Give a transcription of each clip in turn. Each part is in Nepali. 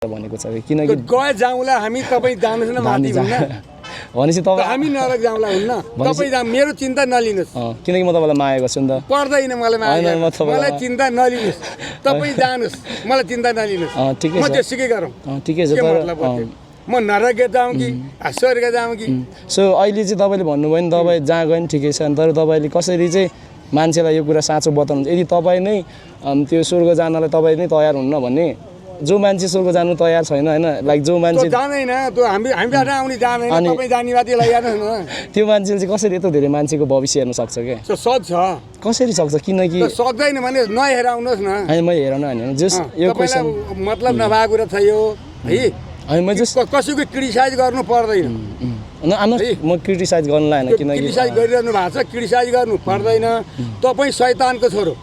भनेको छ किनकि गए जाउँला हामी तपाईँ जानुहोस् न माथि भन्न भनेपछि तपाईँ हामी नरक जाउँला हुन्न तपाईँ जाऊ मेरो चिन्ता नलिनुहोस् किनकि म तपाईँलाई माया गर्छु नि त पर्दैन मलाई माया मलाई चिन्ता नलिनुहोस् तपाईँ जानुहोस् मलाई चिन्ता नलिनुहोस् ठिकै म छ त्यसै गरौँ ठिकै छ म नरक जाउँ कि स्वर्ग जाउँ कि सो अहिले चाहिँ तपाईँले भन्नुभयो नि तपाईँ जहाँ गयो नि ठिकै छ तर तपाईँले कसरी चाहिँ मान्छेलाई यो कुरा साँचो बताउनु यदि तपाईँ नै त्यो स्वर्ग जानलाई तपाईँ नै तयार हुन्न भने जो मान्छे स्वर्ग जानु तयार छैन हैन लाइक जो मान्छे जान्दैन त्यो हामीबाट आउने जान्दैन तपाईँ जाने बाटो लगाइहाल्नुहोस् न त्यो मान्छेले चाहिँ कसरी यत्रो धेरै मान्छेको भविष्य हेर्न सक्छ के सक्छ कसरी सक्छ किनकि सक्दैन भने नहेर आउनुहोस् न हैन म हेरन हैन जस यो क्वेशन मतलब नभएको कुरा छ यो है हैन म जस कसैको क्रिटिसाइज गर्नु पर्दैन म क्रिटिसाइज गर्न लाएन किनकि क्रिटिसाइज गरिरहनु भएको छ क्रिटिसाइज गर्नु पर्दैन तपाईँ शैतानको छोरो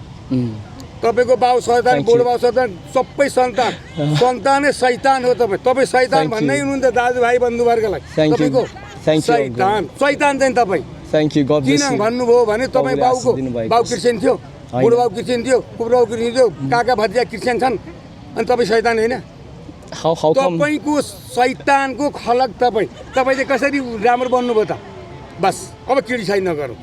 तपाईको बाउ शैतान बुढो बाउ शैतान सबै सन्तानै शैतान हो तपाईँ शैतान भन्नै हुनुहुन्छ दाजुभाइ बन्धुवर्गलाई तपाईँको शैतान चाहिँ तपाईँ थ्यांक यू गॉड ब्लेस किन भन्नुभयो भने तपाईँ बाउ क्रिस्चियन थियो बुढो बाउ क्रिस्चियन थियो बुढो बाउ क्रिस्चियन थियो काका भतिजा क्रिस्चियन छन् अनि तपाईँ शैतान होइन तपाईँको शैतानको खलक तपाईँ चाहिँ कसरी राम्रो बन्नुभयो त बस अब क्रिटिसाइज नगरौँ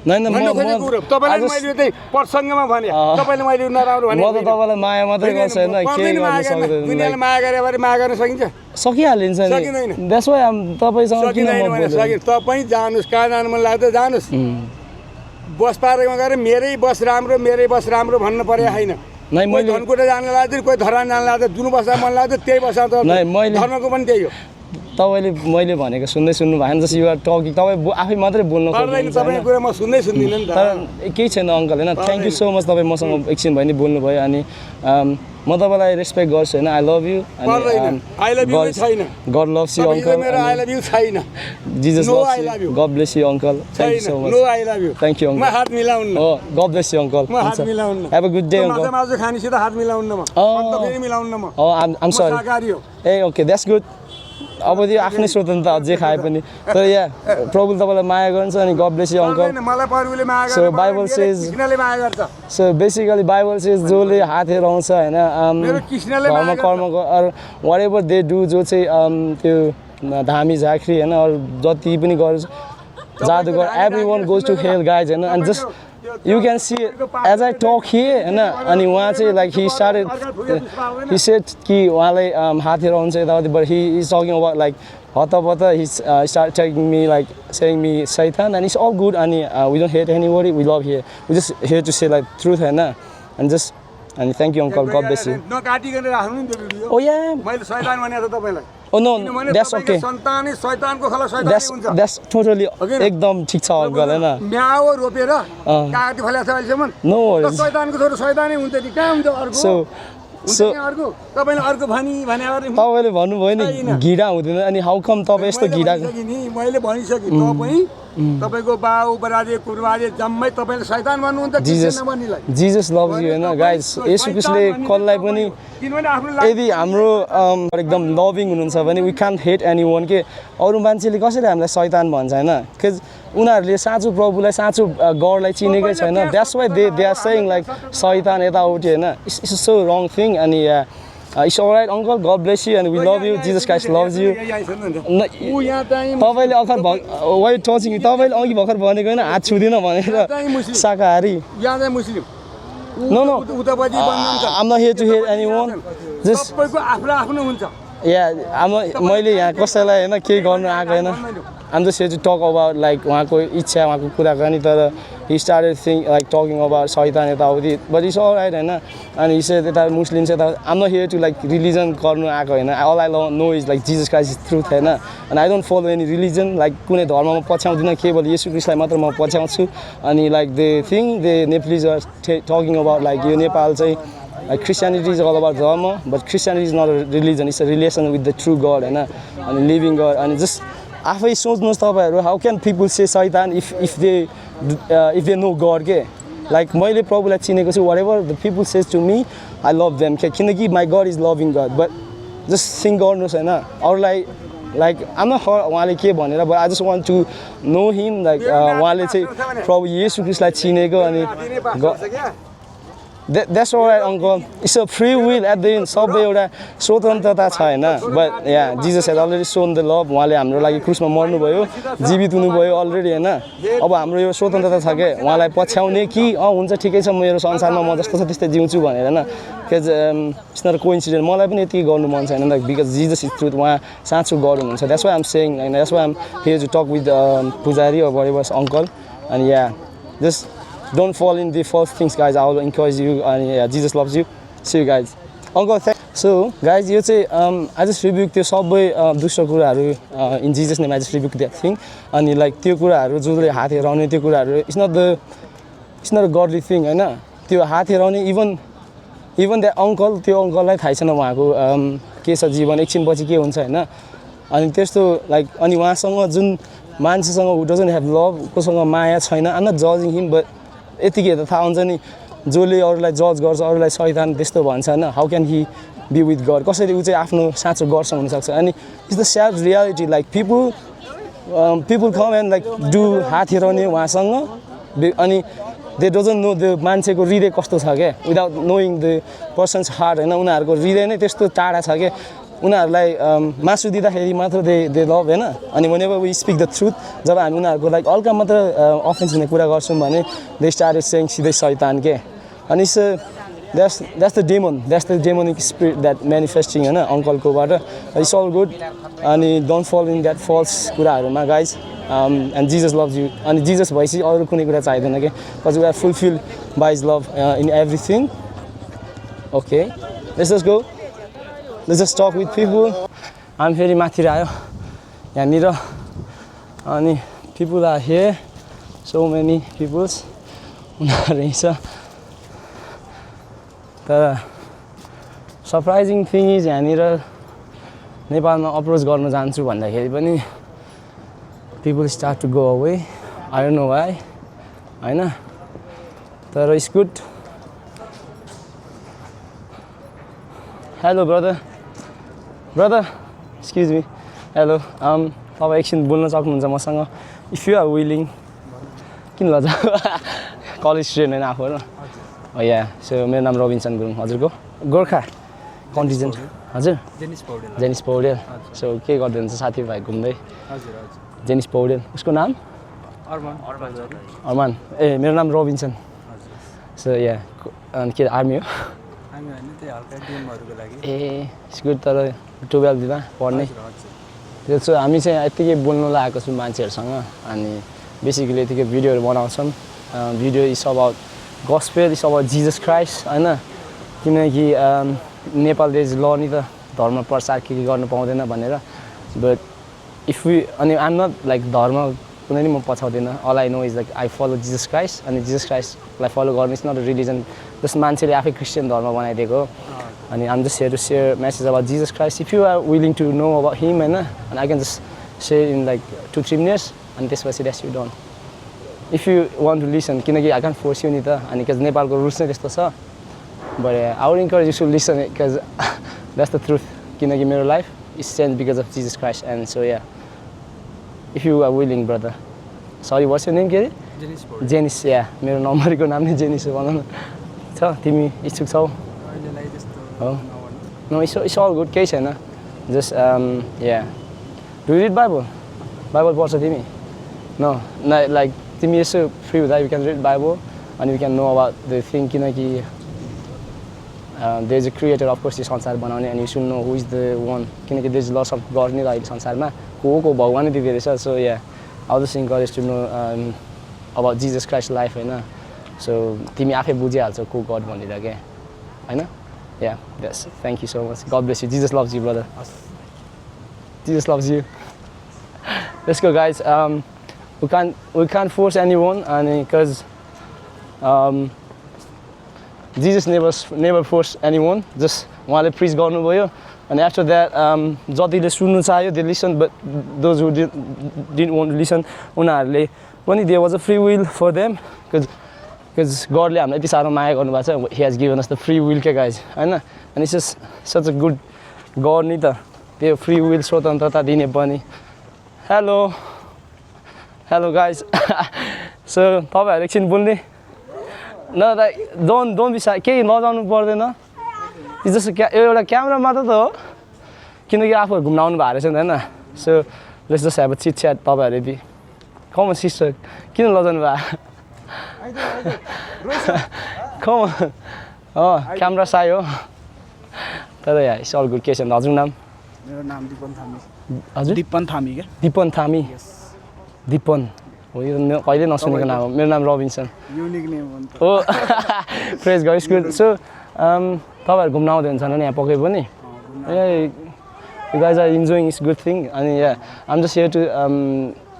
तपाईँलाई मैले त्यही प्रसङ्गमा भने तपाईँले मैले नराम्रो भने म त तपाईँलाई माया मात्रै गर्छु हैन के गर्न सक्दैन दुनियाँले माया गरे भने माया गर्न सकिन्छ सकिहालिन्छ नि सकिँदैन द्याट्स व्हाई तपाईसँग किन म बोल्छु तपाईँ जानुहोस् कहाँ जानु मन लाग्छ जानुहोस् बस पार्कमा गएर मेरै बस राम्रो भन्नु पर्यो होइन मैले धनकुटा जान लाग्छ कोही धरान जान लाग्छ जुन बस्दा मन लाग्छ त्यही बस्दा त धर्मको पनि त्यही हो तपाईले मैले भनेको सुन्नु भएन जस युआर टकिङ तपाईँ आफै मात्रै बोल्न सक्नुहुन्छ तपाईको कुरा म सुन्दिनँ नि त तर केही छैन अङ्कल हैन थ्यांक यू सो मच तपाईँ मसँग एकछिन भए नि बोल्नु भयो अनि म तपाईलाई रेस्पेक्ट गर्छु हैन आई लभ यु अनि आई लभ यु छैन गॉड लभ्स यु अङ्कल मेरो आई लभ यु छैन Jesus loves you God bless you uncle thank you so much no I love you thank you uncle म हात मिलाउन्न हो गॉड ब्लेस यु अङ्कल म हात मिलाउन्न have a good day uncle माछा खानीसित हात मिलाउन्न म अन्त फेरि मिलाउन्न म हो आइ एम सरी शाकाहारी हो ए ओके द्याट्स गुड अब त्यो आफ्नै स्वतन्त्रता जे खाए पनि तर या प्रभुले तपाईँलाई माया गर्छ अनि गॉड ब्लेस यु अङ्कल मलाई प्रभुले माया गर्छ सो बाइबल सेज कृष्णले माया गर्छ सो बेसिकली बाइबल सेज जसले हात हेराउँछ हैन मेरो कृष्णले माया गर्छ कर्म वाट एभर दे डु जो चाहिँ त्यो धामी झाँक्री हैन अरु जति पनि गर्छ जादुगर everyone goes to hell guys हैन and just you can see as I talk here हैन अनि उहाँ चाहिँ like he said कि उहाँलाई हात हेराउँछ यताउति but he is talking about like हतपत he started telling me like saying me Satan and it's all good and we don't hate anybody we love here we just here to say like truth हैन and just and thank you uncle God bless you नकाटिकन राख्नु नि त्यो भिडियो oh yeah मैले शैतान भनेको तपाईलाई oh no that's okay सन्तानै शैतानको खला शैतानै हुन्छ that's totally एकदम ठीक छ अङ्कल हैन म्याओ रोपेर काटी फल्या छ अहिलेसम्म no त शैतानको छोरो शैतानै हुन्छ नि कहाँ हुन्छ अर्को so अर्को तपाईले अर्को तपाईले भन्नुभयो नि गिडा हुँदैन अनि हाउ कम तपाई यस्तो गिडा मैले भनिसके तपाई तपाईको बाउ बराजे कुरबाजे जम्मै तपाईले शैतान भन्नुहुन्छ जीसस नभन्नीलाई जीसस लभ्स यु हैन गाइस येशू ख्रीष्टले कसलाई पनि यदि हाम्रो एकदम लभिङ हुनुहुन्छ भने वी कान्ट हेट एनीवन के अरु मान्छेले कसरी हामीलाई शैतान भन्छ हैन के उनीहरुले साँचो प्रभुलाई साँचो गडलाई चिनेकै छैन that's why they are saying like शैतान यता उठ्यो हैन इट्स सो रङ थिङ अनि it's all right uncle God bless you and we love you Jesus Christ loves you तपाईले अखर why touching तपाईले अघि भर्खर भनेको हैन हात छुदिन भनेर शाकाहारी यहाँ चाहिँ मुस्लिम no उतापटि बन्नुहुन्छ I'm not here to hate anyone just सबैको आफ्नो हुन्छ मैले यहाँ कसैलाई हैन केही गर्न आएको हैन I'm just here to talk about like उहाँको इच्छा उहाँको कुराकानी तर he started talking about shaitan यताउति but it's all right हैन and he said that Muslims I'm not here to like religion गर्नु आएको हैन all I know is like Jesus Christ is truth हैन and I don't follow any religion like कुनै धर्ममा पछ्याउँदिन केवल येशू ख्रीष्टलाई मात्र म पछ्याउँछु अनि like the thing the Nepalese are talking about like यो नेपाल चाहिँ Christianity is all about dharma but Christianity is not a religion it's a relation with the true God हैन अनि living God and just आफै सोच्नुस् तपाईहरु how can people say Satan if they know God के like मैले प्रभुलाई चिनेको छु whatever the people says to me I love them किनकि my God is loving God but just think गर्नुस् हैन अरूलाई like I'm not उहाँले के भनेर but I just want to know him like उहाँले चाहिँ प्रभु येशू ख्रीष्टलाई चिनेको अनि That's all right, uncle. It's a free will at the end. सबै एउटा स्वतन्त्रता छ हैन. But yeah, Jesus has already shown the love. उहाँले हाम्रो लागि क्रुसमा मर्नु भयो, जीवित हुनु भयो अलरेडी हैन. अब हाम्रो यो स्वतन्त्रता छ के उहाँलाई पछ्याउने कि हुन्छ ठिकै छ मेरो संसारमा म जस्तो छ त्यस्तै जिउँछु भनेर हैन. Cuz it's not a coincidence. मलाई पनि यति गर्नु मन छैन like because Jesus is truth. उहाँ साँचो गड हुनुहुन्छ. That's why I'm saying and that's why I'm here to talk with Pujari or whatever uncle. And yeah, just don't fall in the false things, guys. I will encourage you, and yeah, Jesus loves you. See you guys. Uncle, so guys, you say I just rebuke the सबै दुष्ट कुराहरू in Jesus name. I just rebuke that thing. अनि like त्यो कुराहरू जसले हात हेराउने त्यो कुराहरू it's not a godly thing, हैन. त्यो हात हेराउने even that uncle त्यो अङ्कललाई थाहा छैन उहाँको के छ जीवन एकछिनपछि के हुन्छ हैन. अनि त्यस्तो like अनि उहाँसँग जुन मान्छेसँग who doesn't have love कोसँग माया छैन. I'm not judging him, but यतिकै त थाहा हुन्छ नि जसले अरूलाई जज गर्छ अरूलाई शैतान त्यस्तो भन्छ हैन. How can he be with God? कसरी उ चाहिँ आफ्नो साँचो गडसँग हुन सक्छ. अनि it's the sad reality like people come and like do हात हेराउने उहाँसँग अनि they doesn't know the मान्छेको हृदय कस्तो छ के without knowing the person's heart हैन. उनीहरुको हृदय नै त्यस्तो टाढा छ के उनीहरुलाई मासु दिँदाखेरि मात्र they love हैन. अनि whenever we speak the truth जब हामी उनीहरुको like हल्का मात्र अफेन्स हुने कुरा गर्छौं भने they started saying सिधै शैतान के. अनि that's the demon, that's the demonic spirit that manifesting हैन अङ्कलको बाट. It's all good अनि don't fall in that false कुराहरुमा guys. And Jesus loves you. And Jesus भएपछि अरु कुनै कुरा चाहिदैन के because we are fulfilled by his love in everything. Okay, let's just go. Let's just talk with people. I'm फेरि माथि आयो यहाँनिर अनि people are here, so many peoples उनीहरु छ. तर surprising thing is यहाँनिर नेपालमा अप्रोच गर्न जान्छु भन्दाखेरि पनि people start to go away. I don't know why. हैन तर it's good. Hello brother, excuse me. Hello. तपाईं एकछिन बोल्न सक्नुहुन्छ मसँग if you are willing. किन लजा कलेज स्टुडेन्ट हैन आफू हैन. Oh yeah, so मेरो नाम रबिन्सन गुरुङ. हजुरको गोर्खा कन्टिजेन्ट. हजुर जेनिस पौडेल. So के गर्दै हुनुहुन्छ साथीभाइ घुम्दै? हजुर जेनिस पौडेल. उसको नाम अरमान. ए मेरो नाम रबिन्सन. So yeah, अनि के आर्मी हो? आर्मी हैन त्यही हल्का टिमहरुको लागि. ए इट्स गुड तर 12 दिनमा पढ्ने. त्यसो हामी चाहिँ यतिकै बोल्न लागेको छु मान्छेहरुसँग अनि बेसिकली यतिकै भिडियोहरु बनाउँछौं. Video is about gospel, is about Jesus Christ हैन. किनकि नेपाल देश ल नि त धर्म प्रचार के गर्न पाउँदैन भनेर. But if we अनि I'm not like धर्म कुनै नि म पछाउँदैन. All I know is like I follow Jesus Christ अनि Jesus Christ लाई फलो गर्ने is not a religion. जस मान्छेले आफै क्रिस्चियन धर्म बनाइदिएको. अनि I'm just here to share message about Jesus Christ. If you are willing to know about him हैन and I can just share in like 2-3 minutes and त्यसपछि rest you don't. If you want to listen, किनकि I can't force you नि त अनि because नेपालको रुल्स नै त्यस्तो छ. But I would encourage you to listen because that's the truth. किनकि मेरो life is changed because of Jesus Christ and so yeah. If you are willing brother. Sorry, what's your name के रे? जेनिस. Yeah, मेरो नम्बरको नाम नै जेनिस हो भन न. छ तिमी इच्छुक छौ? अहिलेलाई त्यस्तो हो. No, it's all good केही छैन. Just yeah. Do you read Bible? Bible पढ्छ तिमी? No, like तिमी यसो free with that you can read Bible and you can know about the thing किनकि there's a creator of course यो संसार बनाउने and you should know who is the one किनकि there's lots of God नि अहिले संसारमा को भगवान दिदै रहेछ. So yeah, I'll just encourage to know about Jesus Christ life हैन. So तिमी आफै बुझिहाल्छौ को God भनेर के हैन. Yeah, that's thank you so much. God bless you. Jesus loves you brother. Jesus loves you. Let's go guys. We can't force anyone and because Jesus never forced anyone. Just उहाँले preach गर्नुभयो and after that जतिले सुन्नु चाह्यो they listened but those who didn't want to listen उनीहरुले पनि there was a free will for them because God ले हामीलाई यति साह्रो माया गर्नुभएको छ. He has given us the free will के guys हैन. And it's just such a good God नि त त्यो free will स्वतन्त्रता दिने पनि. Hello guys. So तपाईहरु एकछिन बोल्ने No, like, don't be shy. केही नजाउनु पर्दैन. It's just एउटा क्यामेरा मात्र त हो. किनकि आफूहरू घुम्न आउनु भएको रहेछ नि हैन. So let's just have a chit chat तपाईँहरू यदि. Come on sister. किन लजाउनु भयो? Come on. क्यामेरा साई हो. तर यार it's all good के छ हजुर नाम? मेरो नाम दिपन थामी. हजुर? दिपन थामी के? दिपन थामी. दिपन. हो यो कहिले नसुनेको नाम हो. मेरो नाम रबिन्सन. युनिक नेम हो नि त. Oh, praise God, it's good. So, तपाईँहरू घुम्न आउँदै हुन्छ नि यहाँ पक्कै पनि. Yeah, you guys are enjoying it's good thing. And yeah, I'm just here to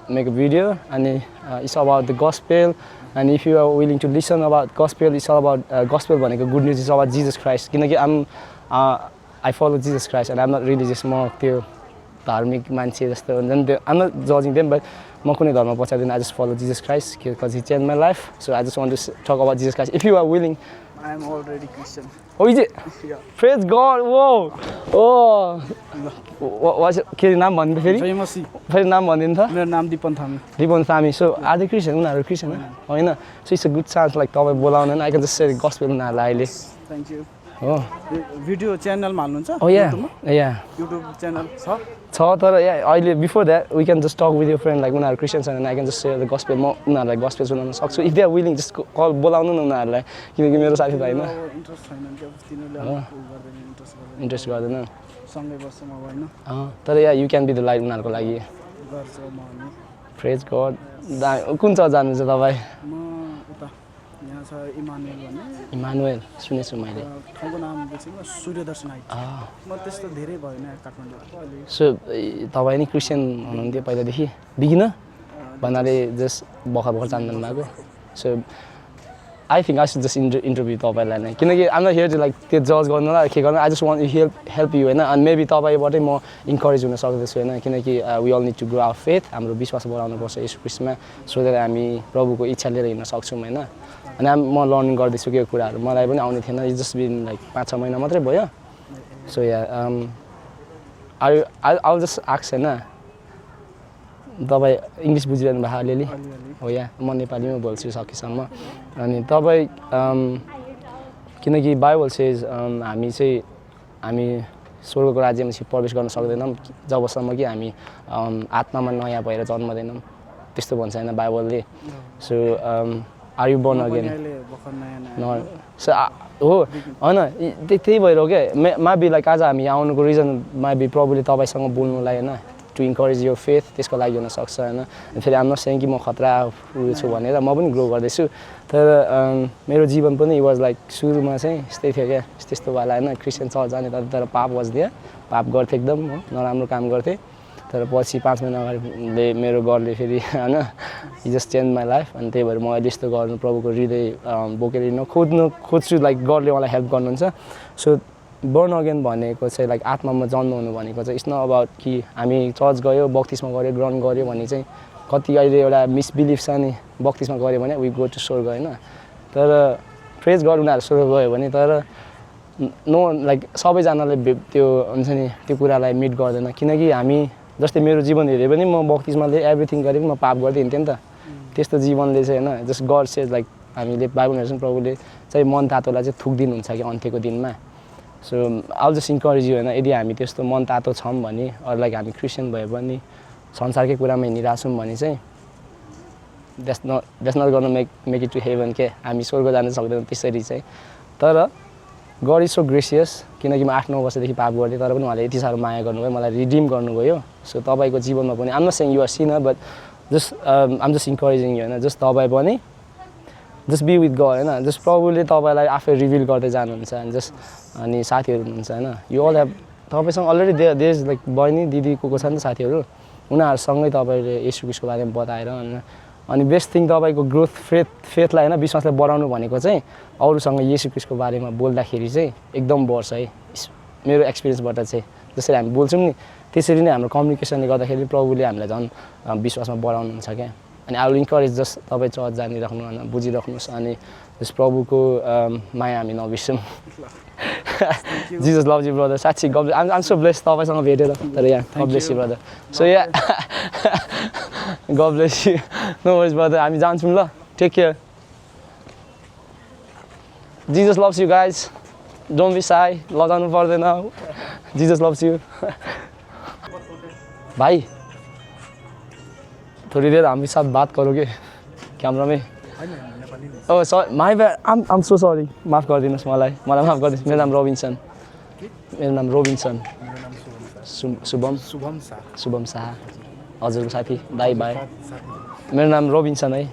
make a video and it's about the gospel. And if you are willing to listen about gospel, it's all about gospel भनेको good news is about Jesus Christ. किनकि I follow Jesus Christ and I'm not really just more त्यो धार्मिक मान्छे जस्तो हुन्छ नि त्यो. I'm not judging them, but म कुनै धर्म पछाड्दिनँ. I just follow Jesus Christ because he changed my life. So I just want to talk about Jesus Christ. If you are willing. I am already Christian. Oh, is it? Yeah. Praise God. Whoa. Oh. What's के नाम भन्नु फेरि? फेमसी. फेरि नाम भनिदिनु त? मेरो नाम दिपन थामी. दिपन थामी. So are they Christian? उनीहरू Christian होइन? So it's a good chance like तपाईँ बोलाउनु न. I can just say the gospel उनीहरूलाई अहिले. Thank you. हो. भिडियो च्यानलमा हाल्नुहुन्छ? Oh yeah. Yeah. YouTube channel छ? छ तर yeah अहिले before that we can just talk with your friend like उनीहरू Christians and I can just share the gospel. म उनीहरूलाई gospel सुनाउन सक्छु. If they are willing just call बोलाउनु न उनीहरूलाई किनकि मेरो साथी भाइ हैन. इन्ट्रेस्ट छैन के तिनीहरूले गर्दैन इन्ट्रेस्ट गर्दैन. सँगै बस्छ म हैन. तर yeah you can be the light उनीहरूको लागि. गर्छ म नि. Praise God. कुन चर्च जानुहुन्छ तपाईँ? म उता यहाँ छ इमानुएल भन्ने. इमानुएल सुनेछु मैले. ठाउँको नाम बिर्सेँ सूर्यदर्शन हाइट. म त्यस्तो धेरै भएन काठमाडौँको अहिले. सो तपाईँ नि क्रिस्चियन हुनुहुन्थ्यो पहिलादेखि बिगिनर भन्नाले जस्ट भर्खर जान्नु भएको. So I think I should just interview तपाईँलाई नै किनकि आम नट हियर टु लाइक त्यो जज गर्नुलाई के गर्नु. I just want help you होइन. अनि मेबी तपाईँबाटै म इन्करेज हुन सक्दछु होइन किनकि we all need to grow our faith. हाम्रो विश्वास बढाउनुपर्छ यस क्रिस्टमा सो द्याट हामी प्रभुको इच्छा लिएर हिँड्न सक्छौँ होइन. अनि म लर्निङ गर्दैछु के कुराहरू मलाई पनि आउने थिएन. इट्स जस्ट बिन लाइक 5-6 महिना मात्रै भयो. सो या आई जस्ट आक्स होइन तपाईँ इङ्ग्लिस बुझिरहनु भएको अलिअलि हो या म नेपालीमा बोल्छु सकेसम्म. अनि तपाईँ किनकि बाइबल सेज हामी स्वर्गको राज्यमा चाहिँ प्रवेश गर्न सक्दैनौँ जबसम्म कि हामी आत्मामा नयाँ भएर जन्मदैनौँ त्यस्तो भन्छ होइन बाइबलले. So are you born again so हो होइन त्यही भएर हो क्या मा बी लाइक आज हामी यहाँ आउनुको रिजन मा बी प्रभुले तपाईँसँग बोल्नुलाई होइन टु इन्करेज यो फेथ त्यसको लागि हुनसक्छ होइन. फेरि आम नट सेइङ कि म खतरा उयो छु भनेर म पनि ग्रो गर्दैछु तर मेरो जीवन पनि वाज लाइक सुरुमा चाहिँ यस्तै थियो क्या त्यस्तो वाला होइन. क्रिस्चियन चर्च जाने तर पाप वाज दिए पाप गर्थेँ एकदम हो नराम्रो काम गर्थेँ. तर पछि 5 महिना अगाडि मेरो गडले फेरि होइन he just change my life. अनि त्यही भएर म अहिले यस्तो गर्नु प्रभुको हृदय बोकेर खोज्छु लाइक गडले मलाई हेल्प गर्नुहुन्छ. सो बर्न अगेन भनेको चाहिँ लाइक आत्मामा जन्म हुनु भनेको चाहिँ इट्स नट अबाउट कि हामी चर्च गयो बक्तिस्मा गऱ्यो ग्रहण गऱ्यो भने चाहिँ कति अहिले एउटा मिसबिलिफ छ नि बक्तिस्मा गऱ्यो भने वी गो टु स्वर्ग होइन. तर प्रेज गड उनीहरू स्वर्ग गयो भने तर नो लाइक सबैजनाले त्यो हुन्छ नि त्यो कुरालाई मिट गर्दैन किनकि हामी जस्तै मेरो जीवन हेऱ्यो भने म बक्तिस्माले एभ्रिथिङ गरेँ म पाप गर्दै हिँड्थेँ नि त. त्यस्तो जीवनले चाहिँ होइन जस्ट गड सेज लाइक हामीले बाइबल हेर्छौँ प्रभुले चाहिँ मन तातोलाई चाहिँ थुक्दिनुहुन्छ कि अन्त्यको दिनमा. So all just encourage you होइन यदि हामी त्यस्तो मन तातो छौँ भने अरू लाइक हामी क्रिस्चियन भए पनि संसारकै कुरामा हिँडिरहेको छौँ भने चाहिँ द्याट्स नट गर्न मेक इट टु हेभन के हामी स्वर्ग जान सक्दैनौँ त्यसरी चाहिँ. तर गड इज सो ग्रेसियस किनकि म 8-9 वर्षदेखि पाप गर्थेँ तर पनि उहाँले यति साह्रो माया गर्नुभयो मलाई रिडिम गर्नुभयो. सो तपाईँको जीवनमा पनि I'm not saying you are sinner but just I'm just encouraging you होइन जस्ट तपाईँ पनि जस्ट बी विथ गड होइन जस्ट प्रभुले तपाईँलाई आफै रिभिल गर्दै जानुहुन्छ अनि जस्ट अनि साथीहरू हुनुहुन्छ होइन यो अल हेभ तपाईँसँग अलरेडी देश लाइक बहिनी दिदी को छ नि त साथीहरू उनीहरूसँगै तपाईँले येशू क्रिस्टको बारेमा बताएर अनि बेस्ट थिङ तपाईँको ग्रोथ फेथलाई होइन विश्वासलाई बढाउनु भनेको चाहिँ अरूसँग येशू क्रिस्टको बारेमा बोल्दाखेरि चाहिँ एकदम बढ्छ है मेरो एक्सपिरियन्सबाट चाहिँ. जसरी हामी बोल्छौँ नि त्यसरी नै हाम्रो कम्युनिकेसनले गर्दाखेरि प्रभुले हामीलाई झन् विश्वासमा बढाउनुहुन्छ क्या. अनि आई विल इन्करेज जस्ट तपाईँ चर्च जानिराख्नु होइन बुझिराख्नुहोस् अनि जस प्रभुको माया हामी नबिर्सौँ. जिजस लभ यु ब्रदर साँच्ची गड आइम सो ब्लेस तपाईँसँग भेटेर तर यहाँ God bless you brother. So yeah God bless you no worries brother हामी जान्छौँ ल take care. Jesus loves you guys. Don't be shy. लजाउनु पर्दैन. Jesus loves you. भाई थोड़ी देर हमारे साथ बात करोगे कैमरा में? Oh sorry, my bad. I'm so sorry. माफ कर दिनुहोस् मलाई माफ गरिदिनुहोस्. मेरो नाम रोबिन्सन. मेरो नाम रोबिन्सन. शुभम शाह. हजुरको साथी. By by. मेरो नाम रोबिन्सन है.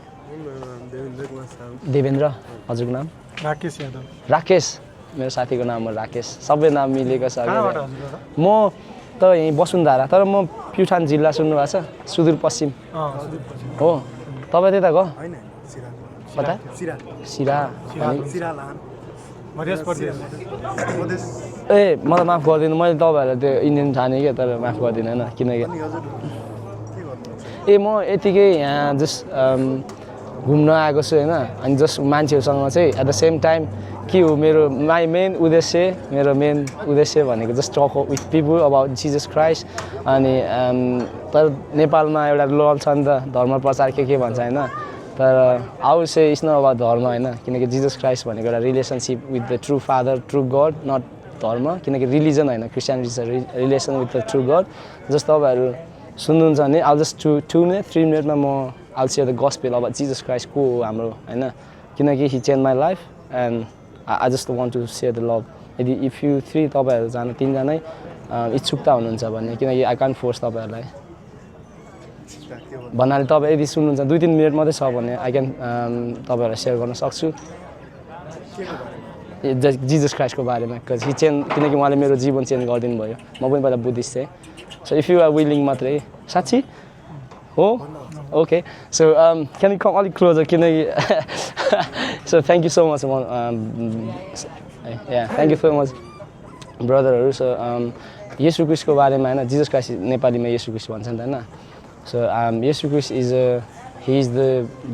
देवेन्द्र. हजुरको नाम? राकेश यादव. राकेश. मेरो साथीको नाम हो राकेश. सबै नाम मिलेको छ. म त यहीँ वसुन्धरा तर म प्युठान जिल्ला सुन्नु भएको छ? सुदूरपश्चिम. हो. तपाईँ त्यता गयो? कता? सिरा. ए मलाई माफ गरिदिनु मैले तपाईँहरूलाई त्यो इन्डियन ठाने क्या तर माफ गरिदिनु होइन किनकि ए म यतिकै यहाँ जस्ट घुम्न आएको छु होइन अनि जस्ट मान्छेहरूसँग चाहिँ एट द सेम टाइम के हो मेरो मेन उद्देश्य भनेको just talk with people about Jesus Christ अनि तर नेपालमा एउटा लल छ नि त धर्म प्रचार के भन्छ होइन तर आउ से इट्स नट अबाउट धर्म होइन किनकि जिजस क्राइस्ट भनेको एउटा relationship with the true father true God not धर्म किनकि रिलिजन होइन क्रिस्टियानिटी छ relation with the true God just तपाईँहरू सुन्नुहुन्छ भने आउ जस्ट 2 मिनट 3 मिनटमा म I'll share the gospel about Jesus Christ को हो हाम्रो होइन किनकि he change my life and I just want to share the love यदि इफ यु 3 तपाईँहरू जानु 3 जनै इच्छुकता हुनुहुन्छ भने किनकि आई कान्ट फोर्स तपाईँहरूलाई भन्नाले तपाईँ यदि सुन्नुहुन्छ 2-3 मिनट मात्रै छ भने आई क्यान तपाईँहरूलाई सेयर गर्न सक्छु जिजस क्राइस्टको बारेमा किनकि उहाँले मेरो जीवन चेन्ज गरिदिनु भयो म पनि पहिला बुद्धिस्ट थिएँ so if you are willing मात्रै साँच्ची हो okay so can you come अलिक क्लोजर किनकि so thank you so much thank you so much ब्रदरहरू सो येशू क्रिस्टको बारेमा होइन जिजस क्राइस्ट नेपालीमा येशू क्रिस्ट भन्छ नि त होइन so Yeshu Christ he is the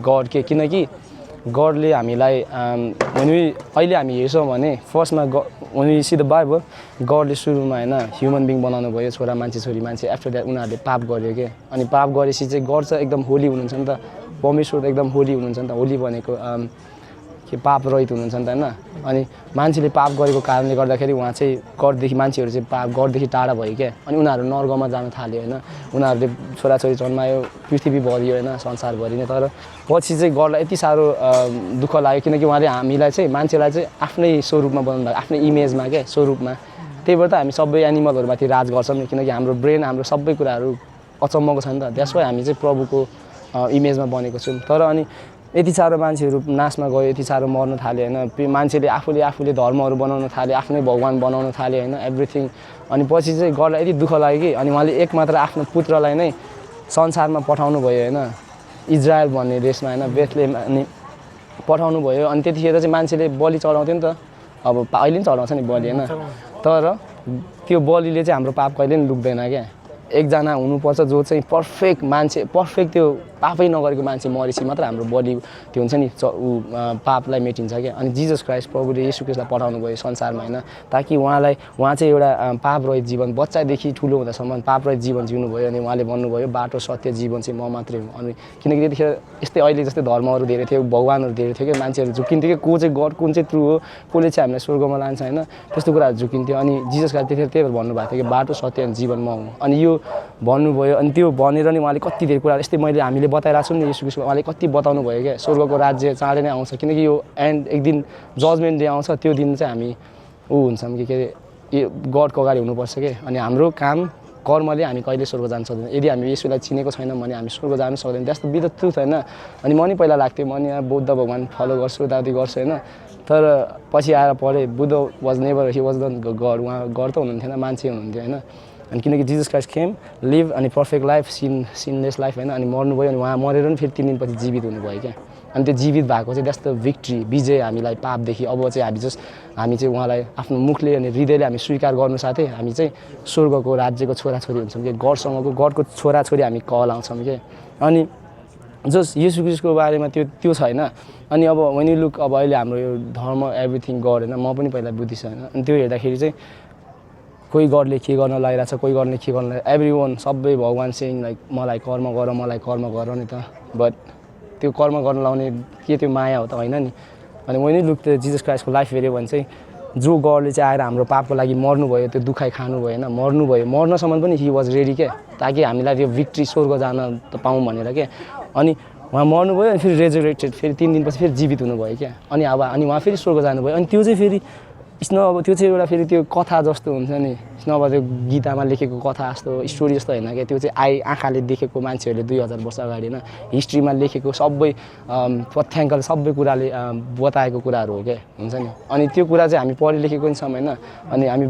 God किनकि गडले हामीलाई अहिले हामी हेर्छौँ भने फर्स्टमा when we see the Bible गडले सुरुमा होइन ह्युमन बिङ बनाउनु भयो छोरा मान्छे छोरी मान्छे आफ्टर द्याट उनीहरूले पाप गर्यो के अनि पाप गरेपछि चाहिँ गड चाहिँ एकदम होली हुनुहुन्छ नि त परमेश्वर त एकदम होली हुनुहुन्छ नि त होली भनेको के पाप रहित हुनुहुन्छ नि त होइन अनि मान्छेले पाप गरेको कारणले गर्दाखेरि उहाँ चाहिँ गडदेखि मान्छेहरू चाहिँ पाप गडदेखि टाढा भयो क्या अनि उनीहरू नर्कमा जान थाल्यो होइन उनीहरूले छोराछोरी जन्मायो पृथ्वी भरियो होइन संसारभरि नै तर पछि चाहिँ गडलाई यति साह्रो दुःख लाग्यो किनकि उहाँले हामीलाई चाहिँ मान्छेलाई चाहिँ आफ्नै स्वरूपमा बनाउनु भएको आफ्नै इमेजमा क्या स्वरूपमा त्यही भएर त हामी सबै एनिमलहरूमाथि राज गर्छौँ किनकि हाम्रो ब्रेन हाम्रो सबै कुराहरू अचम्मको छ नि त त्यसो भए हामी चाहिँ प्रभुको इमेजमा बनेको छौँ तर अनि यति साह्रो मान्छेहरू नाशमा गयो यति साह्रो मर्न थाल्यो होइन मान्छेले आफूले धर्महरू बनाउन थाल्यो आफ्नै भगवान बनाउन थाल्यो होइन एभ्रिथिङ अनि पछि चाहिँ गडलाई यति दुःख लाग्यो कि अनि उहाँले एक मात्र आफ्नो पुत्रलाई नै संसारमा पठाउनु भयो होइन इजरायल भन्ने देशमा होइन बेथलेम अनि पठाउनु भयो अनि त्यतिखेर चाहिँ मान्छेले बलि चढाउँथ्यो नि त अब अहिले पनि चढाउँछ नि बलि होइन तर त्यो बलिले चाहिँ हाम्रो पाप कहिले पनि लुक्दैन क्या एकजना हुनुपर्छ जो चाहिँ पर्फेक्ट मान्छे पर्फेक्ट त्यो पापै नगरेको मान्छे मरेपछि मात्र हाम्रो बलि त्यो हुन्छ नि पापलाई मेटिन्छ क्या अनि जिजस क्राइस्ट प्रभुले येशू क्रिस्टलाई पठाउनु भयो संसारमा होइन ताकि उहाँ चाहिँ एउटा पाप रहित जीवन बच्चादेखि ठुलो हुँदासम्म पाप रहित जीवन जिउनु भयो अनि उहाँले भन्नुभयो बाटो सत्य जीवन चाहिँ म मात्रै हुँ अनि किनकि त्यतिखेर यस्तै अहिले जस्तै धर्महरू धेरै थियो भगवानहरू धेरै थियो क्या मान्छेहरू झुकिन्थ्यो कि को चाहिँ गड कुन चाहिँ ट्रु हो कसले चाहिँ हामीलाई स्वर्गमा लान्छ होइन त्यस्तो कुराहरू झुकिन्थ्यो अनि जिजस क्राइस्ट त्यतिखेर त्यही भएर भन्नुभएको थियो कि बाटो सत्य अनि जीवन म हुँ अनि यो भन्नुभयो अनि त्यो भनेर नि उहाँले कति धेरै कुरा यस्तै हामीले बताइरहेको छु नि येशू क्रिस्टको उहाँले कति बताउनु भयो क्या स्वर्गको राज्य चाँडै नै आउँछ किनकि यो एन्ड एक दिन जजमेन्ट डे आउँछ त्यो दिन चाहिँ हामी हुन्छौँ कि के अरे गडको अगाडि हुनुपर्छ क्या अनि हाम्रो काम कर्मले हामी कहिले स्वर्ग जान सक्दैन यदि हामी येशूलाई चिनेको छैनौँ भने हामी स्वर्ग जानु सक्दैन त्यस्तो विद ट्रुथ होइन अनि म नि पहिला लाग्थ्यो म नि बौद्ध भगवान फलो गर्छु यताउति गर्छु होइन तर पछि आएर पढेँ Buddha was never he was the God उहाँ गड त हुनुहुन्थेन मान्छे हुनुहुन्थ्यो होइन अनि किनकि जिजस क्राइस्ट केम लिभ अनि पर्फेक्ट लाइफ सिनलेस लाइफ होइन अनि मर्नुभयो अनि उहाँ मरेर पनि फेरि 3 दिनपछि जीवित हुनुभयो क्या अनि त्यो जीवित भएको चाहिँ द्याट्स द भिक्ट्री विजय हामीलाई पापदेखि अब चाहिँ हामी चाहिँ उहाँलाई आफ्नो मुखले अनि हृदयले हामी स्वीकार गर्नु साथै हामी चाहिँ स्वर्गको राज्यको छोराछोरी हुन्छौँ कि गडको छोराछोरी हामी कहलाउँछौँ कि अनि जस्ट येशू क्रिस्टको बारेमा त्यो छैन अनि अब वेन यु लुक अब अहिले हाम्रो यो धर्म एभ्रिथिङ गड होइन म पनि पहिला बुद्धिस्ट होइन अनि त्यो हेर्दाखेरि चाहिँ कोही गडले के गर्न लागिरहेछ कोही गडले के गर्न एभ्री वान सबै भगवान चाहिँ लाइक मलाई कर्म गर नि त बट त्यो कर्म गर्न लाउने के त्यो माया हो त होइन नि अनि when you look at Jesus Christको लाइफ हेऱ्यो भने चाहिँ जो गडले चाहिँ आएर हाम्रो पापको लागि मर्नुभयो त्यो दुखाइ खानु भएन मर्नुभयो मर्नसम्म पनि ही वाज रेडी के ताकि हामीलाई त्यो भिक्ट्री स्वर्ग जान त पाऊँ भनेर के अनि उहाँ मर्नुभयो अनि फेरि रेजरेक्टेड फेरि 3 दिनपछि फेरि जीवित हुनुभयो क्या अनि उहाँ फेरि स्वर्ग जानुभयो अनि त्यो चाहिँ फेरि अब त्यो चाहिँ एउटा फेरि त्यो कथा जस्तो हुन्छ नि अब त्यो गीतामा लेखेको कथा जस्तो स्टोरी जस्तो होइन क्या त्यो चाहिँ आँखाले देखेको मान्छेहरूले 2000 वर्ष अगाडि होइन हिस्ट्रीमा लेखेको सबै तथ्याङ्कले सबै कुराले बताएको कुराहरू हो क्या हुन्छ नि अनि त्यो कुरा चाहिँ हामी पढे लेखेको पनि छौँ होइन अनि हामी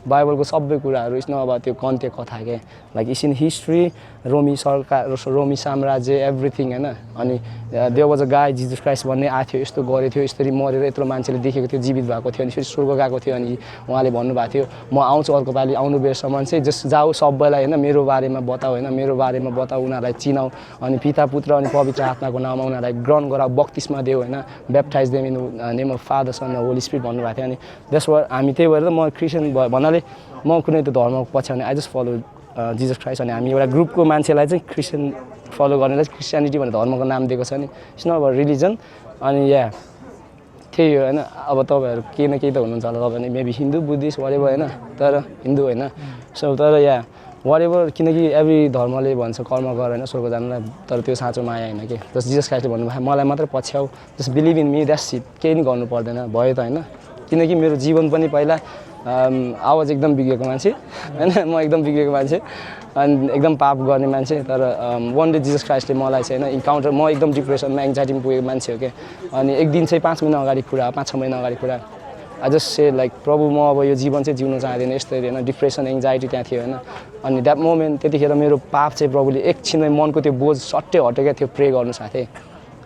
बाइबलको सबै कुराहरू अब त्यो कन्ते कथा के लाइक इट्स इन हिस्ट्री रोमी सरकार रोमी साम्राज्य एभ्रिथिङ होइन अनि देयर वाज अ गाई जिजस क्राइस्ट भन्ने आएको थियो यस्तो गरेको थियो यसरी मरेर यत्रो मान्छेले देखेको थियो जीवित भएको थियो अनि फेरि स्वर्ग गएको थियो अनि उहाँले भन्नुभएको थियो म आउँछु अर्को पालि आउनु बेरसम्म चाहिँ जस जाऊ सबैलाई होइन मेरो बारेमा बताऊ होइन मेरो बारेमा बताऊ उनीहरूलाई चिनाऊ अनि पिता पुत्र अनि पवित्र आत्माको नाममा उनीहरूलाई ग्रहण गराऊ बक्तिस्मा देऊ होइन baptize them in name of father son holy spirit भन्नुभएको थियो अनि त्यसो हामी त्यही भएर म क्रिस्चियन भन्नाले म कुनै त्यो धर्मको पछ्याउने I just follow Jesus Christ अनि हामी एउटा ग्रुपको मान्छेलाई चाहिँ क्रिस्चियन फलो गर्नेलाई क्रिस्चियनिटी भन्ने धर्मको नाम दिएको छ नि इट्स नट अबाउट रिलिजन अनि या त्यही हो होइन अब तपाईँहरू केही न केही त हुनुहुन्छ होला तपाईँ मेबी हिन्दू बुद्धिस्ट वरेभर होइन तर हिन्दू होइन सो तर या वरेभर किनकि एभ्री धर्मले भन्छ कर्म गर होइन स्वर्ग जानलाई तर त्यो साँचो माया होइन कि जस्ट जिजस क्राइस्टले भन्नुभयो मलाई मात्रै पछ्याउ just believe in me that's it केही नि गर्नु पर्दैन भयो त होइन किनकि मेरो जीवन पनि पहिला आवाज एकदम बिग्रेको मान्छे होइन म एकदम बिग्रेको मान्छे अनि एकदम पाप गर्ने मान्छे तर वान डे जिजस क्राइस्टले मलाई चाहिँ होइन इन्काउन्टर म एकदम डिप्रेसनमा एङ्जाइटीमा पुगेको मान्छे हो क्या अनि एक दिन चाहिँ 5 महिना अगाडि कुरा 5-6 महिना अगाडि कुरा आई जस्ट से लाइक प्रभु म अब यो जीवन चाहिँ जिउन चाहदिनँ यस्तै होइन डिप्रेसन एङ्जाइटी त्यहाँ थियो होइन अनि द्याट मोमेन्ट त्यतिखेर मेरो पाप चाहिँ प्रभुले एकछिनमै मनको त्यो बोझ सट्टै हटेको थियो प्रे गर्नु साथै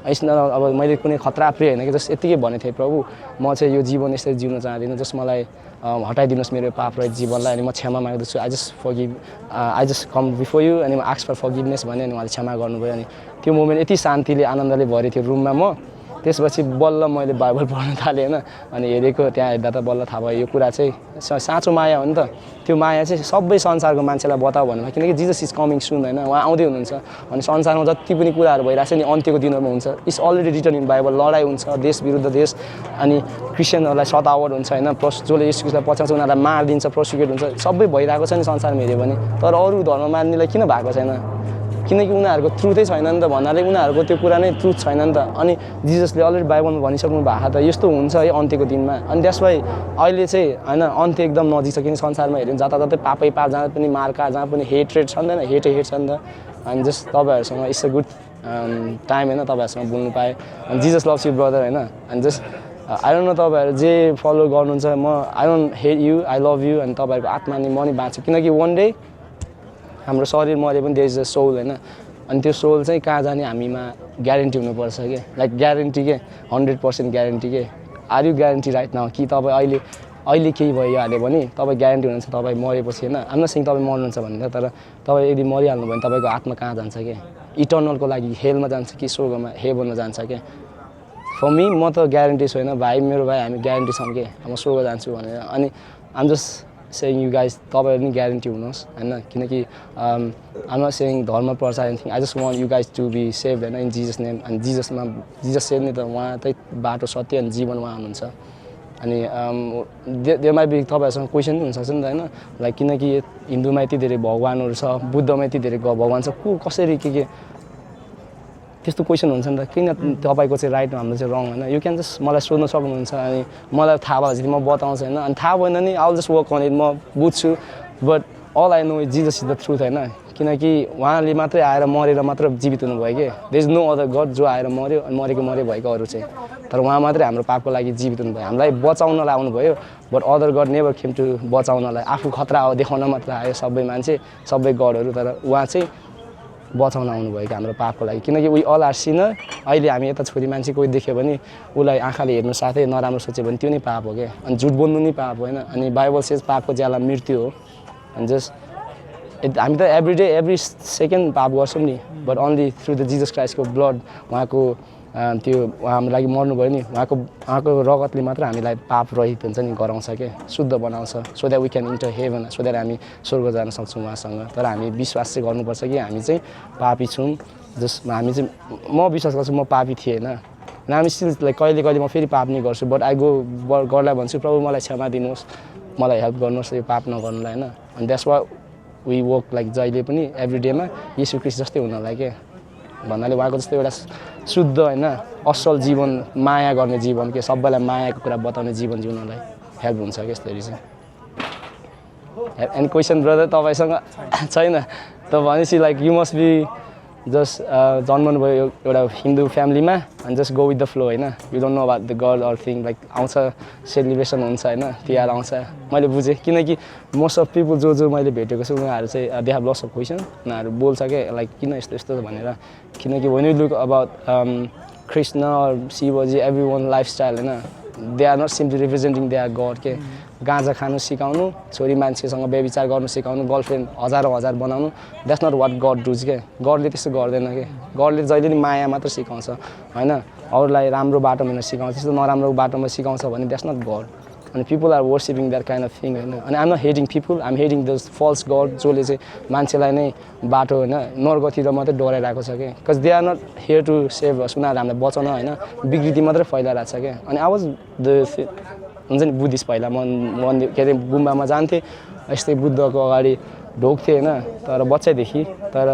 अब मैले कुनै खतरा प्रे होइन कि जस्ट यत्तिकै भनेको थिएँ प्रभु म चाहिँ यो जीवन यसरी जिउन चाहदिनँ जस्ट मलाई हटाइदिनुहोस् मेरो पाप रहित जीवनलाई अनि म क्षमा माग्दछु I just come before you अनि म आस्क फर फरगिभनेस भने अनि उहाँले क्षमा गर्नुभयो अनि त्यो मोमेन्ट यति शान्तिले आनन्दले भरि थियो रुममा म त्यसपछि बल्ल मैले बाइबल पढ्न थालेँ होइन अनि हेरेको त्यहाँ हेर्दा त बल्ल थाहा भयो यो कुरा चाहिँ साँचो माया हो नि त त्यो माया चाहिँ सबै संसारको मान्छेलाई बताऊ भन्नुभयो किनकि जिजस इज कमिङ सुन होइन उहाँ आउँदै हुनुहुन्छ अनि संसारमा जति पनि कुराहरू भइरहेको छ नि अन्त्यको दिनहरूमा हुन्छ it's already return in Bible लडाइँ हुन्छ देश विरुद्ध देश अनि क्रिस्चियनहरूलाई सतावट हुन्छ होइन जसले यीशुलाई पछाउँछ उनीहरूलाई मारिदिन्छ प्रोसिक्युट हुन्छ सबै भइरहेको छ नि संसारमा हेऱ्यो भने तर अरू धर्म मान्नेलाई किन भएको छैन किनकि उनीहरूको ट्रुथै छैन नि त भन्नाले उनीहरूको त्यो कुरा नै ट्रुथ छैन नि त अनि जिजसले अलरेडी बाइबलमा भनिसक्नु भएको त यस्तो हुन्छ है अन्त्यको दिनमा अनि त्यस भए अहिले चाहिँ होइन अन्त्य एकदम नजिक छ किन संसारमा हेऱ्यो भने जताततै पापै पाप जहाँ पनि मार्का जहाँ पनि हेट छ नि त हेट छ नि त अनि जस्ट तपाईँहरूसँग इट्स अ गुड टाइम होइन तपाईँहरूसँग बोल्नु पाएँ अनि जिजस लभ्स यु ब्रदर होइन अनि जस्ट आई डोन्ट नो तपाईँहरू जे फलो गर्नुहुन्छ म I don't hate you I love you अनि तपाईँहरूको आत्मा नि म नि बाँच्छु किनकि वान डे हाम्रो शरीर मरे पनि देयर इज अ सोल होइन अनि त्यो सोल चाहिँ कहाँ जाने हामीमा ग्यारेन्टी हुनुपर्छ कि लाइक ग्यारेन्टी के 100% ग्यारेन्टी के are you guarantee right now कि तपाईँ अहिले केही भइहाल्यो भने तपाईँ ग्यारेन्टी हुनुहुन्छ तपाईँ मरेपछि होइन हाम्रो सिङ तपाईँ मर्नुहुन्छ भनेर तर तपाईँ यदि मरिहाल्नु भने तपाईँको आत्मा कहाँ जान्छ कि इटर्नलको लागि हेलमा जान्छ कि स्वर्गमा हेभनमा जान्छ क्या फर मी म त ग्यारेन्टी छैन भाइ मेरो भाइ हामी ग्यारेन्टी छौँ कि म स्वर्ग जान्छु भनेर अनि आम जस्ट सेयिङ यु गाइज तपाईँहरू पनि ग्यारेन्टी हुनुहोस् होइन किनकि आम नट सेयिङ धर्म प्रचार anything I just want you guys to be save होइन इन जिजस नेम अनि जिजस सेभ नि त उहाँ त्यही बाटो सत्य अनि जीवन उहाँ हुनुहुन्छ अनि देयरमा बी तपाईँहरूसँग क्वेसन पनि हुनसक्छ नि त होइन लाइक किनकि हिन्दूमा यति धेरै भगवान्हरू छ बुद्धमा यति धेरै भगवान् छ कसरी के त्यस्तो क्वेसन हुन्छ नि त किन तपाईँको चाहिँ राइट हाम्रो चाहिँ रङ होइन यु क्यान जस्ट मलाई सोध्न सक्नुहुन्छ अनि मलाई थाहा भयो भने म बताउँछु होइन अनि थाहा भएन नि I will just work on it म बुझ्छु but all I know is Jesus is the truth होइन किनकि उहाँले मात्रै आएर मरेर मात्र जीवित हुनुभयो कि there is no other God जो आएर मऱ्यो अनि मरे भएको अरू चाहिँ तर उहाँ मात्रै हाम्रो पापको लागि जीवित हुनुभयो हामीलाई बचाउनलाई आउनुभयो but other God never came to बचाउनलाई आफू खतरा हो देखाउन मात्र आयो सबै मान्छे सबै गडहरू तर उहाँ चाहिँ बचाउन आउनुभयो कि हाम्रो पापको लागि किनकि वी अल आर सिनर अहिले हामी यता छोरी मान्छे कोही देख्यो भने उसलाई आँखाले हेर्नु साथै नराम्रो सोच्यो भने त्यो नै पाप हो क्या अनि झुट बोल्नु नै पाप होइन अनि बाइबल सेज पापको ज्याला मृत्यु हो अनि जस्ट हामी त एभ्री सेकेन्ड पाप गर्छौँ नि but only through the Jesus क्राइस्टको ब्लड उहाँको त्यो हाम्रो लागि मर्नुभयो नि उहाँको रगतले मात्र हामीलाई पाप रहित हुन्छ नि गराउँछ क्या शुद्ध बनाउँछ so that we can enter heaven so that हामी स्वर्ग जान सक्छौँ उहाँसँग तर हामी विश्वास चाहिँ गर्नुपर्छ कि हामी चाहिँ पापी छौँ जसमा हामी चाहिँ म विश्वास गर्छु म पापी थिएँ होइन हामी स्टिल लाइक कहिले कहिले म फेरि पाप नै गर्छु बट आई गो गडलाई भन्छु प्रभु मलाई क्षमा दिनुहोस् मलाई हेल्प गर्नुहोस् यो पाप नगर्नुलाई होइन अनि that's why we work like जहिले पनि एभ्री डेमा येशू ख्रीष्ट जस्तै हुनलाई के भन्नाले उहाँको जस्तो एउटा शुद्ध होइन असल जीवन माया गर्ने जीवन के सबैलाई मायाको कुरा बताउने जीवन जिउनलाई हेल्प हुन्छ कि यसरी चाहिँ एनी क्वेसन ब्रदर तपाईँसँग छैन त भनेपछि like you must be just जन्मनुभयो एउटा हिन्दू फ्यामिलीमा अनि just go with the flow होइन you don't know about the God or thing like आउँछ सेलिब्रेसन हुन्छ होइन तिहार आउँछ मैले बुझेँ किनकि मोस्ट अफ पिपल जो मैले भेटेको छु उनीहरू चाहिँ they have lots of question उनीहरू बोल्छ क्या लाइक किन यस्तो यस्तो भनेर किनकि when you look about Krishna Shivji every one lifestyle होइन they are not simply representing they are God के गाँजा खानु सिकाउनु छोरी मान्छेसँग व्यभिचार गर्नु सिकाउनु गर्लफ्रेन्ड हजार बनाउनु that's not what God does के गडले त्यस्तो गर्दैन कि गडले जहिले पनि माया मात्र सिकाउँछ होइन अरूलाई राम्रो बाटोमा हिँड्न सिकाउँछ त्यस्तो नराम्रो बाटोमा सिकाउँछ भने द्याट्स नट गड अनि people are worshipping that kind of thing होइन अनि I'm not hating people I'm hating the false God जसले चाहिँ मान्छेलाई नै बाटो होइन नर्गतिर मात्रै डराइरहेको छ कि because they are not here to save us उनीहरू हामीलाई बचाउन होइन विकृति मात्रै फैलाइरहेको छ क्या अनि आई वाज द हुन्छ नि बुद्धिस्ट पहिला मन्दिर के अरे गुम्बामा जान्थेँ यस्तै बुद्धको अगाडि ढोग्थेँ होइन तर बच्चैदेखि तर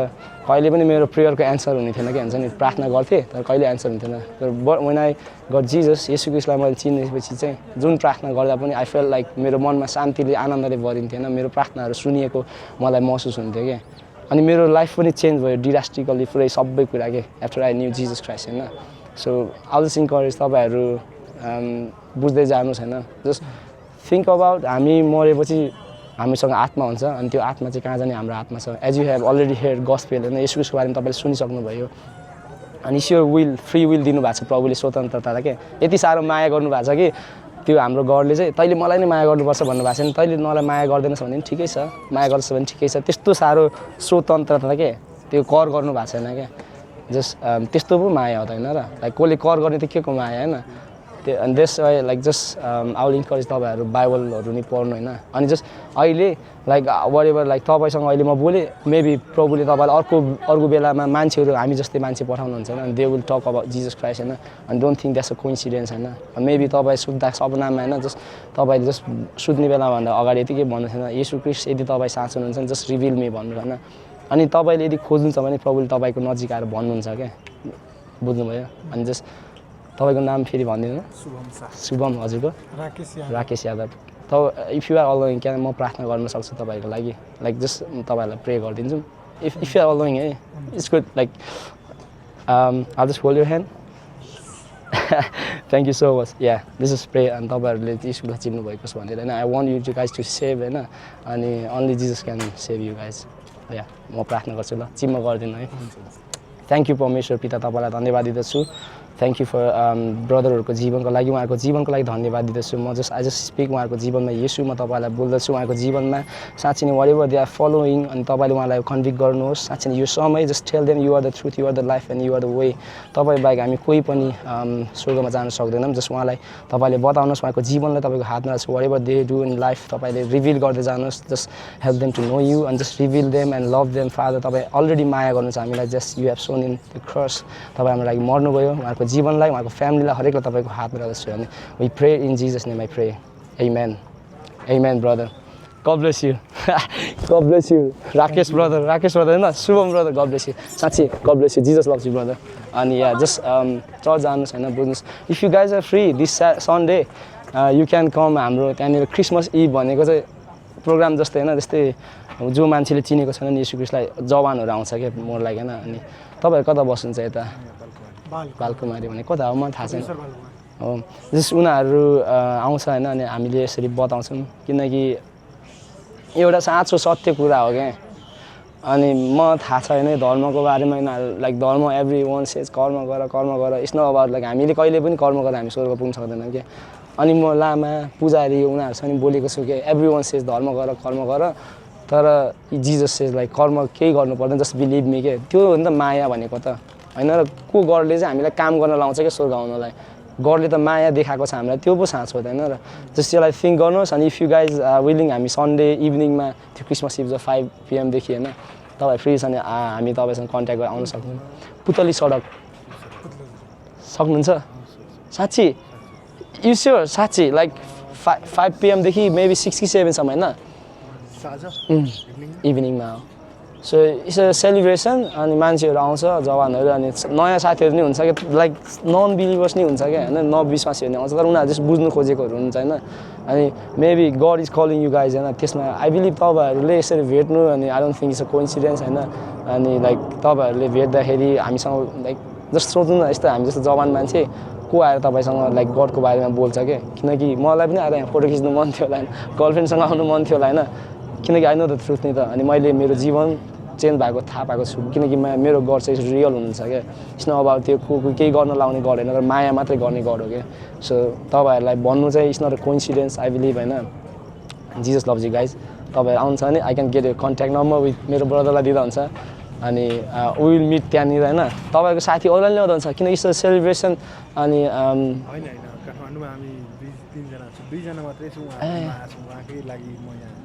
कहिले पनि मेरो प्रेयरको एन्सर हुने थिएन कि हुन्छ नि प्रार्थना गर्थेँ तर कहिले एन्सर हुन्थेन तर when I got Jesus येशू ख्रीष्टलाई मैले चिनेपछि चाहिँ जुन प्रार्थना गर्दा पनि आई फेल लाइक मेरो मनमा शान्तिले आनन्दले भरिन्थ्यो होइन मेरो प्रार्थनाहरू सुनिएको मलाई महसुस हुन्थ्यो क्या अनि मेरो लाइफ पनि चेन्ज भयो ड्रास्टिकली पुरै सबै कुरा के after I knew Jesus Christ होइन सो आई जस्ट इन्करेज तपाईँहरू बुझ्दै जानुहोस् होइन जस्ट थिङ्क अबाउट हामी मरेपछि हामीसँग आत्मा हुन्छ अनि त्यो आत्मा चाहिँ कहाँ जाने हाम्रो हातमा छ as you have already hear gospel होइन यसको बारेमा तपाईँले सुनिसक्नुभयो अनि स्योर विल फ्री विल दिनुभएको छ प्रभुले स्वतन्त्रतालाई के यति साह्रो माया गर्नुभएको छ कि त्यो हाम्रो गडले चाहिँ तैँले मलाई नै माया गर्नुपर्छ भन्नुभएको छ नि तैँले मलाई माया गर्दैनस् भने पनि ठिकै छ माया गर्छ भने ठिकै छ त्यस्तो साह्रो स्वतन्त्रता के त्यो कर गर्नुभएको छैन क्या जस्ट त्यस्तो पो माया हो त होइन र लाइक कसले कर गर्ने त के को माया होइन त्यो अनि देश like just I will encourage तपाईँहरू बाइबलहरू नि पढ्नु होइन अनि जस्ट अहिले लाइक वरेभर लाइक तपाईँसँग अहिले म बोलेँ मेबी प्रभुले तपाईँलाई अर्को बेलामा मान्छेहरू हामी जस्तै मान्छे पठाउनुहुन्छ होइन अनि they will talk about Jesus Christ होइन अनि don't think that's a coincidence होइन मेबी तपाईँ सुत्दा सपनामा होइन जस्ट तपाईँले जस्ट सुत्ने बेलाभन्दा अगाडि यति के भन्नु छैन येशू ख्रीष्ट यदि तपाईँ साँचो हुनुहुन्छ भने जस्ट रिभिल मी भन्नु होइन अनि तपाईँले यदि खोज्नुहुन्छ भने प्रभुले तपाईँको नजिक आएर भन्नुहुन्छ क्या बुझ्नुभयो अनि जस्ट तपाईँको नाम फेरि भनिदिनु शुभम हजुरको राकेश यादव त इफ यु आर अलोइङ क्या म प्रार्थना गर्न सक्छु तपाईँहरूको लागि लाइक जस्ट तपाईँहरूलाई प्रे गरिदिन्छु इफ यु आर अलोइङ है it's good like I just hold your hand thank you so much yeah this is pray अनि तपाईँहरूले स्कुललाई चिन्नु भएको छ भनेर होइन I want you to guys to save होइन अनि only Jesus can save you guys yeah म प्रार्थना गर्छु ल चिम्म गरिदिनु है थ्याङ्क यू परमेश्वर पिता तपाईँलाई धन्यवाद दिँदछु थ्याङ्क यू फर ब्रदरहरूको जीवनको लागि उहाँहरूको जीवनको लागि धन्यवाद दिँदछु म जस्ट आई जस्ट स्पिक उहाँहरूको जीवनमा येशू म तपाईँलाई बोल्दछु उहाँको जीवनमा साँच्चै नै वरेभर दे आर फलोइङ अनि तपाईँले उहाँलाई कन्भिक्ट गर्नुहोस् साँच्चै नै यो समय just tell them you are the truth you are the life and you are the way तपाईँ बाहेक हामी कोही पनि स्वर्गमा जान सक्दैनौँ जस्ट उहाँलाई तपाईँले बताउनुहोस् उहाँको जीवनलाई तपाईँको हातमा छ wherever they do in life तपाईँले रिभिल गर्दै जानुहोस् just help them to know you and just reveal them and love them father तपाईँ अलरेडी माया गर्नुहुन्छ हामीलाई just you have shown in the cross तपाईँ हाम्रो लागि मर्नुभयो उहाँको जीवनलाई उहाँको फ्यामिलीलाई हरेकलाई तपाईँको हातमा राख्दछु अनि we pray in Jesus name I pray amen amen brother God bless you God bless you Rakesh brother होइन Shubham brother God bless you साँच्चै God bless you Jesus loves you brother अनि या जस्ट चर्च जानुहोस् होइन बुझ्नुहोस् if you guys are free this Sunday you can come हाम्रो त्यहाँनिर क्रिसमस इभ भनेको चाहिँ प्रोग्राम जस्तै होइन जस्तै जो मान्छेले चिनेको छैन नि येशू ख्रीष्टलाई जवानहरू आउँछ क्या मोर लागि होइन अनि तपाईँहरू कता बस्नुहुन्छ यता बालकुमारी भने कता हो मलाई थाहा छैन हो जस्ट उनीहरू आउँछ होइन अनि हामीले यसरी बताउँछौँ किनकि एउटा साँचो सत्य कुरा हो क्या अनि म थाहा छैन धर्मको बारेमा यिनीहरू लाइक धर्म एभ्री वान सेज कर्म गर इट्स नट अबाउट लाइक हामीले कहिले पनि कर्म गरेर हामी स्वर्ग पुग्न सक्दैनौँ क्या अनि म लामा पुजारी उनीहरूसँग बोलेको छु क्या एभ्री वान सेज धर्म गर तर जिजस सेज लाइक कर्म केही गर्नु पर्दैन जस्ट बिलिभ मी के त्यो हो नि त माया भनेको त होइन र को गडले चाहिँ हामीलाई काम गर्न लाउँछ क्या स्वर्ग आउनलाई गडले त माया देखाएको छ हामीलाई त्यो पो साँचो होइन र जस्ट त्यसलाई थिङ्क गर्नुहोस् अनि इफ यु गाइज विलिङ हामी सन्डे इभिनिङमा त्यो क्रिसमस इभ 5 PM देखि होइन तपाईँ फ्री छ भने हामी तपाईँसँग कन्ट्याक्ट गरेर आउन सक्नुहुन्छ पुतली सडक सक्नुहुन्छ साँच्ची यु स्योर साँच्ची लाइक 5 PM देखि मेबी 6 कि 7 सम्म होइन इभिनिङमा हो सो इट्स अ सेलिब्रेसन अनि मान्छेहरू आउँछ जवानहरू अनि नयाँ साथीहरू नि हुन्छ क्या लाइक नन बिलिभर्स नि हुन्छ क्या होइन नविश्वासीहरू नि आउँछ तर उनीहरू जस्ट बुझ्नु खोजेकोहरू हुन्छ होइन अनि maybe God is calling you guys होइन त्यसमा आई बिलिभ तपाईँहरूले यसरी भेट्नु अनि I don't think it's a coincidence होइन अनि लाइक तपाईँहरूले भेट्दाखेरि हामीसँग लाइक जस्ट सोच्नु न यस्तो हामी जस्तो जवान मान्छे को आएर तपाईँसँग लाइक गडको बारेमा बोल्छ क्या किनकि मलाई पनि आएर यहाँ फोटो खिच्नु मन थियो होला होइन गर्लफ्रेन्डसँग आउनु मन थियो होला होइन किनकि आई नो द ट्रुथ नि त अनि मैले मेरो जीवन चेन्ज भएको थाहा पाएको छु किनकि मेरो गड चाहिँ रियल हुनुहुन्छ क्या इट्स नट अबाउट त्यो केही गर्न लाउने गड होइन तर माया मात्रै गर्ने गड हो क्या सो तपाईँहरूलाई भन्नु चाहिँ it's not a coincidence I believe होइन जिजस लभ्स यु गाइज तपाईँहरू आउँछ भने I can get a contact number with मेरो ब्रदरलाई दिँदा हुन्छ अनि विल मिट त्यहाँनिर होइन तपाईँको साथी अरूलाई ल्याउँदा हुन्छ किनकि इट्स अ सेलिब्रेसन अनि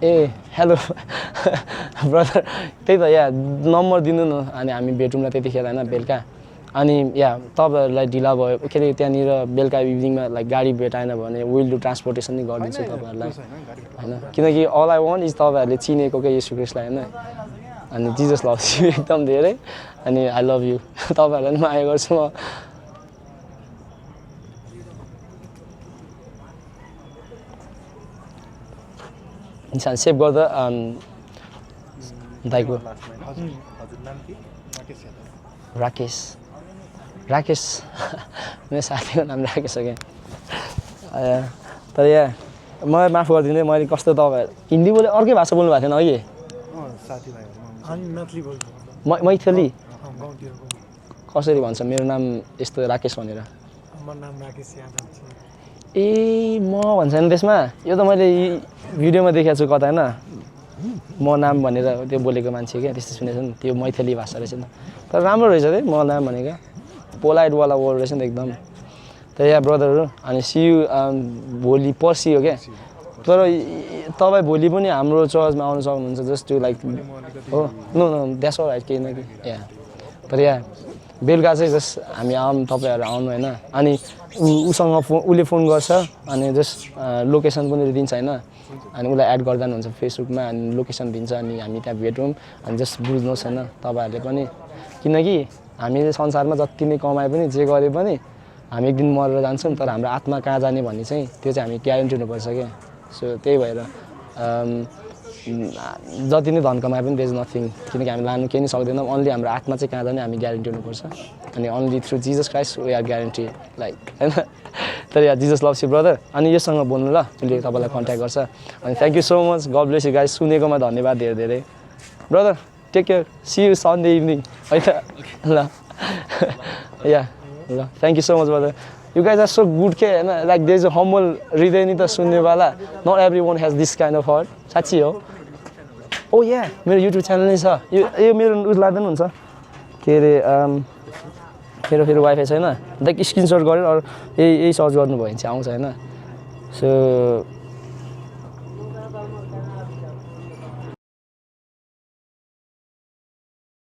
ए हेलो ब्रदर त्यही त या नम्बर दिनु न अनि हामी भेटौँला त्यतिखेर होइन बेलुका अनि या तपाईँहरूलाई ढिला भयो के अरे त्यहाँनिर बेलुका इभिनिङमा लाइक गाडी भेटाएन भने विल डु ट्रान्सपोर्टेसन नै गरिदिन्छु तपाईँहरूलाई होइन किनकि अल आई वान्ट इज तपाईँहरूले चिनेको क्या येशू क्रिस्टलाई होइन अनि जिजस लभ्स यु एकदम धेरै अनि आई लभ यु तपाईँहरूलाई पनि माया गर्छु म इन्सान सेभ गर्दा दाइको राकेश राकेश मेरो साथीको नाम राकेश हो क्या तर यहाँ मलाई माफ गरिदिनु मैले कस्तो तपाईँ हिन्दी बोले अर्कै भाषा बोल्नु भएको थिएन अघि मैथिली कसरी भन्छ मेरो नाम यस्तो राकेश भनेर ए म भन्छ नि त्यसमा यो त मैले भिडियोमा देखाएको छु कता होइन म नाम भनेर त्यो बोलेको मान्छे क्या त्यस्तो सुनेको नि त्यो मैथिली भाषा रहेछ नि तर राम्रो रहेछ है म नाम भनेको पोलाइटवाला वर्ड रहेछ नि एकदम त या ब्रदरहरू अनि सियु भोलि पर्सि हो क्या तर तपाईँ भोलि पनि हाम्रो चर्चमा आउनु सक्नुहुन्छ जस्ट टु लाइक हो no no that's all right केही न कि या तर या बेलुका चाहिँ जस्ट हामी तपाईँहरू आउनु होइन अनि उसँग उसले फोन गर्छ अनि जस्ट लोकेसन पनि दिन्छ होइन अनि उसलाई एड गर्दा हुन्छ फेसबुकमा अनि लोकेसन दिन्छ अनि हामी त्यहाँ भेटौँ अनि जस्ट बुझ्नुहोस् होइन तपाईँहरूले पनि किनकि हामीले संसारमा जति नै कमाए पनि जे गरे पनि हामी एक दिन मरेर जान्छौँ तर हाम्रो आत्मा कहाँ जाने भन्ने चाहिँ त्यो चाहिँ हामी ग्यारेन्टी हुनुपर्छ क्या सो त्यही भएर जति नै धन कमाए पनि देयर इज नथिङ किनकि हामी लानु केही नै सक्दैनौँ अन्ली हाम्रो आत्मा चाहिँ कहाँ जाने हामी ग्यारेन्टी हुनुपर्छ अनि only through Jesus Christ we are guarantee like होइन तर yeah Jesus loves you brother अनि योसँग बोल्नु ल उसले तपाईँलाई कन्ट्याक्ट गर्छ अनि thank you so much God bless you guys सुनेकोमा धन्यवाद धेरै धेरै brother take care see you Sunday evening है त ल या ल thank you so much brother you guys are so good के होइन like there is a humble हृदय नि त सुन्नेवाला not every one has this kind of hurt साँच्ची हो ओ या मेरो युट्युब च्यानल नै छ यो मेरो उस लाग्दैन हुन्छ के अरे फेरि वाइफाई छैन लाइक स्क्रिनसट गरेर अरू यही सर्च गर्नुभयो भने चाहिँ आउँछ होइन सो